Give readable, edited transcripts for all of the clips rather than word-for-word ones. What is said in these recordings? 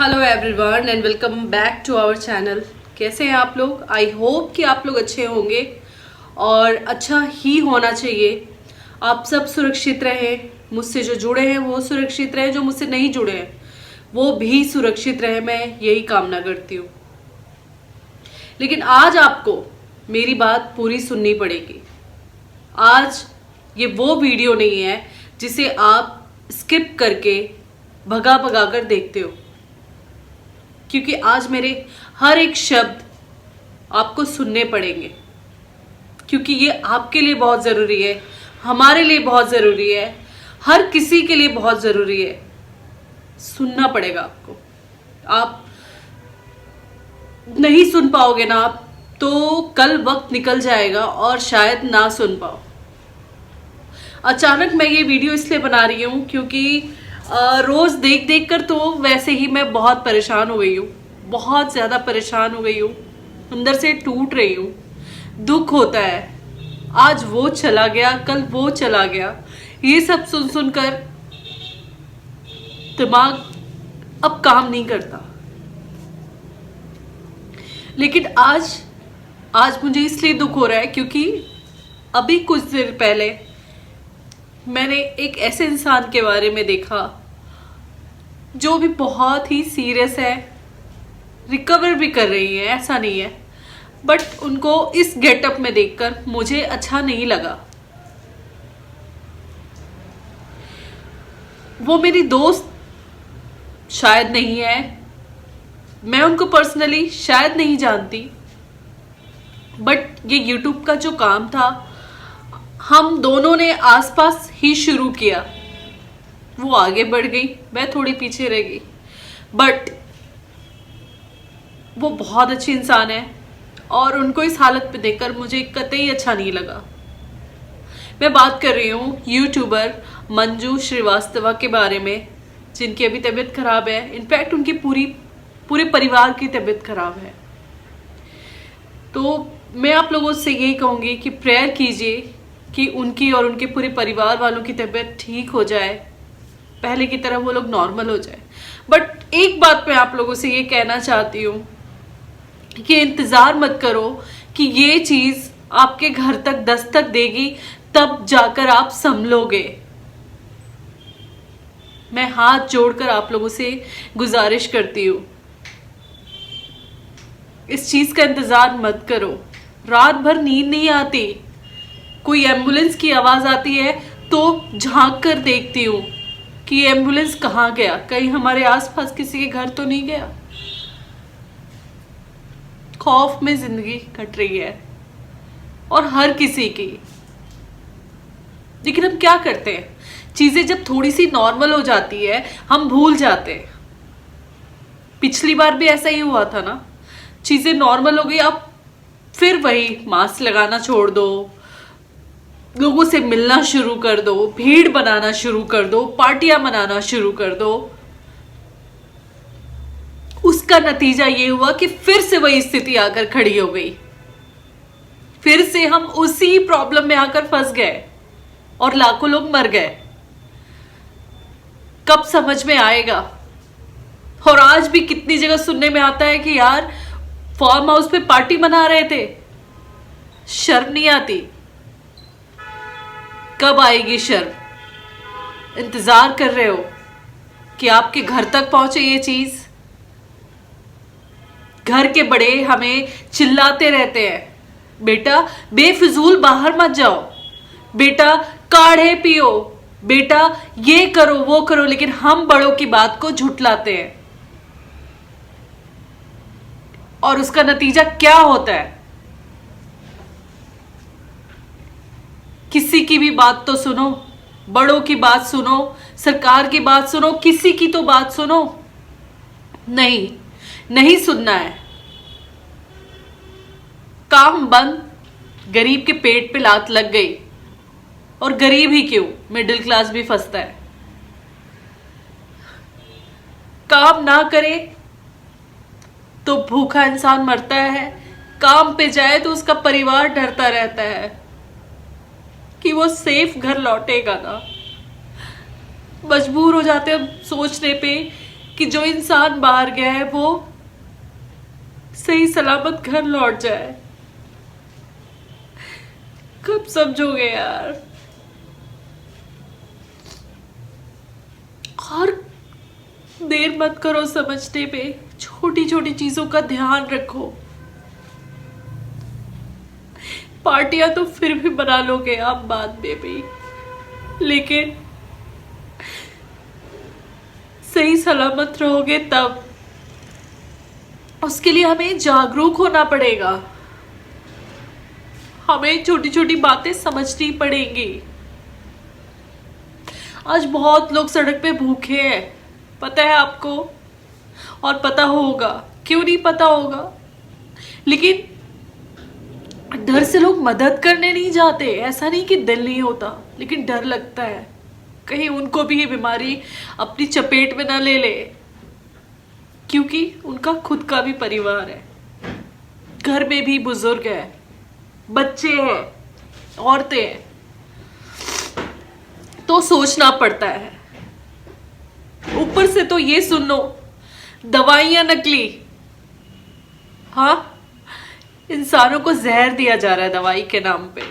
Hello everyone and welcome back to our channel. कैसे हैं आप लोग? आई होप कि आप लोग अच्छे होंगे और अच्छा ही होना चाहिए। आप सब सुरक्षित रहें, मुझसे जो जुड़े हैं वो सुरक्षित रहें, जो मुझसे नहीं जुड़े हैं वो भी सुरक्षित रहें, मैं यही कामना करती हूँ। लेकिन आज आपको मेरी बात पूरी सुननी पड़ेगी। आज ये वो वीडियो नहीं है जिसे आप स्किप करके भगा भगा कर देखते हो, क्योंकि आज मेरे हर एक शब्द आपको सुनने पड़ेंगे, क्योंकि ये आपके लिए बहुत ज़रूरी है, हमारे लिए बहुत ज़रूरी है, हर किसी के लिए बहुत ज़रूरी है। सुनना पड़ेगा आपको। आप नहीं सुन पाओगे ना आप, तो कल वक्त निकल जाएगा और शायद ना सुन पाओ। अचानक मैं ये वीडियो इसलिए बना रही हूँ क्योंकि रोज देख देख कर तो वैसे ही मैं बहुत परेशान हो गई हूँ, बहुत ज्यादा परेशान हो गई हूँ, अंदर से टूट रही हूँ। दुख होता है, आज वो चला गया, कल वो चला गया, ये सब सुन सुनकर दिमाग अब काम नहीं करता। लेकिन आज मुझे इसलिए दुख हो रहा है क्योंकि अभी कुछ देर पहले मैंने एक ऐसे इंसान के बारे में देखा जो भी बहुत ही सीरियस है, रिकवर भी कर रही है, ऐसा नहीं है, बट उनको इस गेटअप में देखकर मुझे अच्छा नहीं लगा। वो मेरी दोस्त शायद नहीं है, मैं उनको पर्सनली शायद नहीं जानती, बट ये यूट्यूब का जो काम था हम दोनों ने आसपास ही शुरू किया। वो आगे बढ़ गई, मैं थोड़ी पीछे रह गई, बट वो बहुत अच्छी इंसान है और उनको इस हालत पे देखकर मुझे कतई अच्छा नहीं लगा। मैं बात कर रही हूँ यूट्यूबर मंजू श्रीवास्तव के बारे में, जिनकी अभी तबीयत खराब है। इनफैक्ट उनकी पूरे परिवार की तबीयत खराब है। तो मैं आप लोगों से यही कहूँगी कि प्रेयर कीजिए कि उनकी और उनके पूरे परिवार वालों की तबीयत ठीक हो जाए, पहले की तरह वो लोग नॉर्मल हो जाए। बट एक बात मैं आप लोगों से ये कहना चाहती हूँ कि इंतज़ार मत करो कि ये चीज़ आपके घर तक दस्तक देगी तब जाकर आप संभलोगे। मैं हाथ जोड़कर आप लोगों से गुजारिश करती हूँ, इस चीज़ का इंतज़ार मत करो। रात भर नींद नहीं आती, कोई एम्बुलेंस की आवाज़ आती है तो झांक कर देखती हूँ कि एम्बुलेंस कहाँ गया, कहीं हमारे आसपास किसी के घर तो नहीं गया। खौफ में जिंदगी कट रही है और हर किसी की। लेकिन हम क्या करते हैं, चीजें जब थोड़ी सी नॉर्मल हो जाती है हम भूल जाते हैं। पिछली बार भी ऐसा ही हुआ था ना, चीजें नॉर्मल हो गई, अब फिर वही मास्क लगाना छोड़ दो, लोगों से मिलना शुरू कर दो, भीड़ बनाना शुरू कर दो, पार्टियां मनाना शुरू कर दो। उसका नतीजा ये हुआ कि फिर से वही स्थिति आकर खड़ी हो गई, फिर से हम उसी प्रॉब्लम में आकर फंस गए और लाखों लोग मर गए। कब समझ में आएगा? और आज भी कितनी जगह सुनने में आता है कि यार फार्म हाउस पे पार्टी मना रहे थे। शर्म नहीं आती? कब आएगी शर्म? इंतजार कर रहे हो कि आपके घर तक पहुंचे ये चीज? घर के बड़े हमें चिल्लाते रहते हैं, बेटा बेफिजूल बाहर मत जाओ, बेटा काढ़े पियो, बेटा ये करो वो करो, लेकिन हम बड़ों की बात को झुठलाते हैं। और उसका नतीजा क्या होता है? किसी की भी बात तो सुनो, बड़ों की बात सुनो, सरकार की बात सुनो, किसी की तो बात सुनो। नहीं सुनना है। काम बंद, गरीब के पेट पे लात लग गई। और गरीब ही क्यों, मिडिल क्लास भी फंसता है। काम ना करे तो भूखा इंसान मरता है, काम पे जाए तो उसका परिवार डरता रहता है कि वो सेफ घर लौटेगा ना। मजबूर हो जाते हैं सोचने पे कि जो इंसान बाहर गया है वो सही सलामत घर लौट जाए। कब समझोगे यार? और देर मत करो समझने पे, छोटी छोटी चीजों का ध्यान रखो। पार्टियां तो फिर भी बना लोगे आप बाद में भी, लेकिन सही सलामत रहोगे तब। उसके लिए हमें जागरूक होना पड़ेगा, हमें छोटी छोटी बातें समझनी पड़ेंगी। आज बहुत लोग सड़क पे भूखे हैं, पता है आपको? और पता होगा, क्यों नहीं पता होगा, लेकिन डर से लोग मदद करने नहीं जाते। ऐसा नहीं कि दिल नहीं होता, लेकिन डर लगता है कहीं उनको भी ये बीमारी अपनी चपेट में ना ले ले, क्योंकि उनका खुद का भी परिवार है, घर में भी बुजुर्ग है, बच्चे हैं, औरतें हैं, तो सोचना पड़ता है। ऊपर से तो ये सुन लो, दवाइयां नकली। हाँ, इंसानों को जहर दिया जा रहा है दवाई के नाम पे।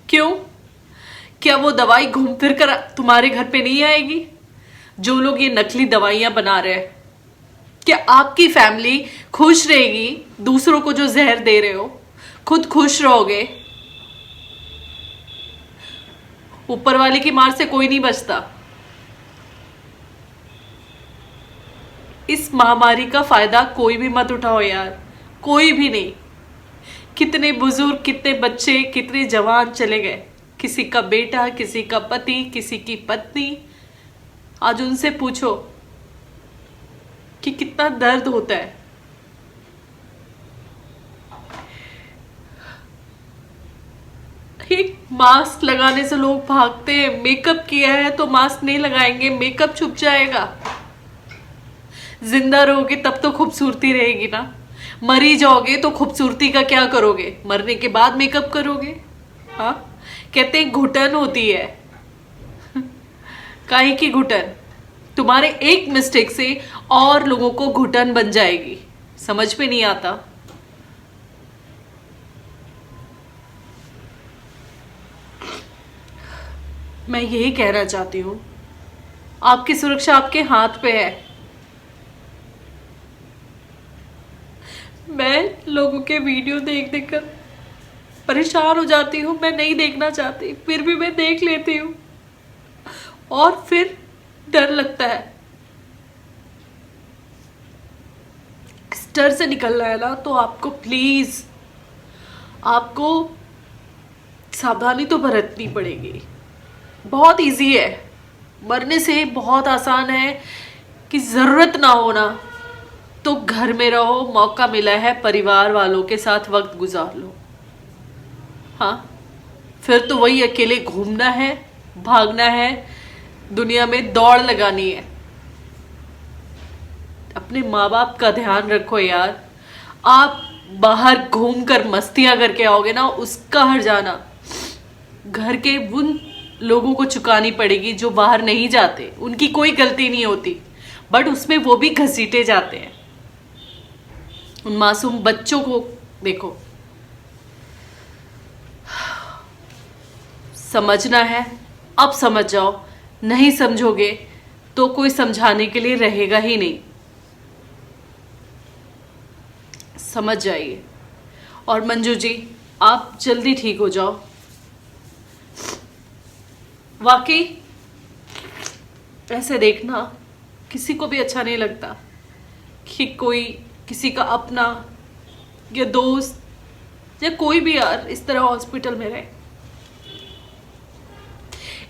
क्यों? क्या वो दवाई घूम फिर कर तुम्हारे घर पे नहीं आएगी? जो लोग ये नकली दवाइयां बना रहे हैं, क्या आपकी फैमिली खुश रहेगी? दूसरों को जो जहर दे रहे हो, खुद खुश रहोगे? ऊपर वाले की मार से कोई नहीं बचता। इस महामारी का फायदा कोई भी मत उठाओ यार, कोई भी नहीं। कितने बुजुर्ग, कितने बच्चे, कितने जवान चले गए, किसी का बेटा, किसी का पति, किसी की पत्नी। आज उनसे पूछो कि कितना दर्द होता है। एक मास्क लगाने से लोग भागते हैं, मेकअप किया है तो मास्क नहीं लगाएंगे, मेकअप छुप जाएगा। जिंदा रहोगे तब तो खूबसूरती रहेगी ना, मरी जाओगे तो खूबसूरती का क्या करोगे? मरने के बाद मेकअप करोगे? हाँ, कहते हैं घुटन होती है। काहे की घुटन? तुम्हारे एक मिस्टेक से और लोगों को घुटन बन जाएगी। समझ में नहीं आता। मैं यही कहना चाहती हूं, आपकी सुरक्षा आपके हाथ पे है। मैं लोगों के वीडियो देख देख कर परेशान हो जाती हूँ, मैं नहीं देखना चाहती, फिर भी मैं देख लेती हूँ और फिर डर लगता है। इस डर से निकलना है ना, तो आपको प्लीज, आपको सावधानी तो बरतनी पड़ेगी। बहुत इजी है, मरने से बहुत आसान है कि जरूरत ना होना तो घर में रहो, मौका मिला है परिवार वालों के साथ वक्त गुजार लो। हाँ, फिर तो वही अकेले घूमना है, भागना है, दुनिया में दौड़ लगानी है। अपने माँ बाप का ध्यान रखो यार। आप बाहर घूमकर मस्तियां करके आओगे ना, उसका हर्जाना घर के उन लोगों को चुकानी पड़ेगी जो बाहर नहीं जाते। उनकी कोई गलती नहीं होती, बट उसमें वो भी घसीटे जाते हैं। उन मासूम बच्चों को देखो। समझना है, अब समझ जाओ। नहीं समझोगे तो कोई समझाने के लिए रहेगा ही नहीं। समझ जाइए। और मंजू जी, आप जल्दी ठीक हो जाओ। वाकई ऐसे देखना किसी को भी अच्छा नहीं लगता कि कोई किसी का अपना या दोस्त या कोई भी यार इस तरह हॉस्पिटल में रहे।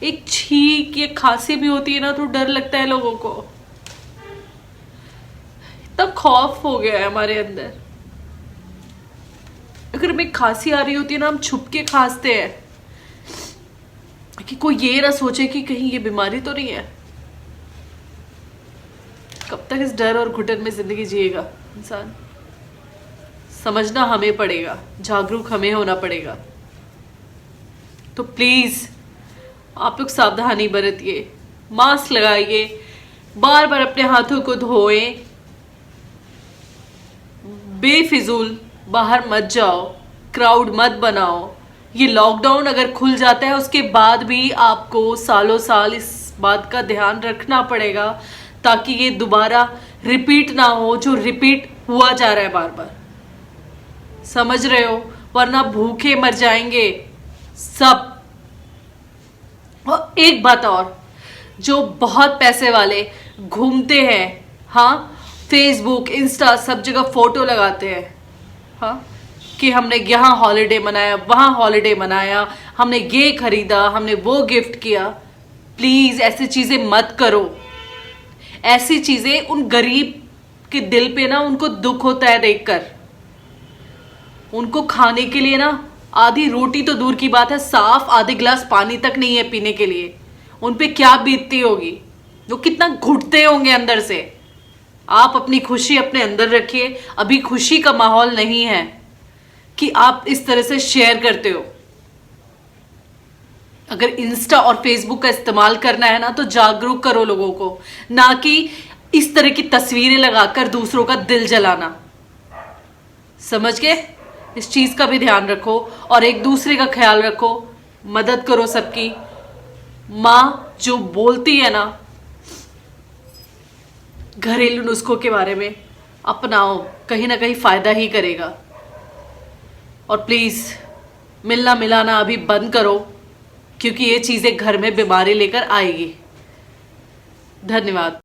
एक छींक या खांसी भी होती है ना, तो डर लगता है लोगों को। इतना खौफ हो गया है हमारे अंदर। अगर हमें खांसी आ रही होती है ना, हम छुप के खांसते हैं कि कोई ये ना सोचे कि कहीं ये बीमारी तो नहीं है। कब तक इस डर और घुटन में जिंदगी जिएगा इंसान? समझना हमें पड़ेगा, जागरूक हमें होना पड़ेगा। तो प्लीज आप लोग सावधानी बरतिए, मास्क लगाइए, बार बार अपने हाथों को धोएं, बेफिजूल बाहर मत जाओ, क्राउड मत बनाओ। ये लॉकडाउन अगर खुल जाता है उसके बाद भी आपको सालों साल इस बात का ध्यान रखना पड़ेगा ताकि ये दोबारा रिपीट ना हो, जो रिपीट हुआ जा रहा है बार बार। समझ रहे हो? वरना भूखे मर जाएंगे सब। और एक बात और, जो बहुत पैसे वाले घूमते हैं, हाँ, फेसबुक इंस्टा सब जगह फोटो लगाते हैं, हाँ, कि हमने यहाँ हॉलिडे मनाया, वहाँ हॉलिडे मनाया, हमने ये खरीदा, हमने वो गिफ्ट किया। प्लीज ऐसी चीजें मत करो। ऐसी चीजें उन गरीब के दिल पे ना, उनको दुख होता है देखकर। उनको खाने के लिए ना आधी रोटी तो दूर की बात है, साफ आधे गिलास पानी तक नहीं है पीने के लिए। उन पे क्या बीतती होगी, वो कितना घुटते होंगे अंदर से। आप अपनी खुशी अपने अंदर रखिए। अभी खुशी का माहौल नहीं है कि आप इस तरह से शेयर करते हो। अगर इंस्टा और फेसबुक का इस्तेमाल करना है ना तो जागरूक करो लोगों को, ना कि इस तरह की तस्वीरें लगाकर दूसरों का दिल जलाना। समझ गए? इस चीज का भी ध्यान रखो और एक दूसरे का ख्याल रखो, मदद करो सबकी। माँ जो बोलती है ना घरेलू नुस्खों के बारे में, अपनाओ, कहीं ना कहीं फायदा ही करेगा। और प्लीज मिलना मिलाना अभी बंद करो, क्योंकि ये चीजें घर में बीमारी लेकर आएगी। धन्यवाद।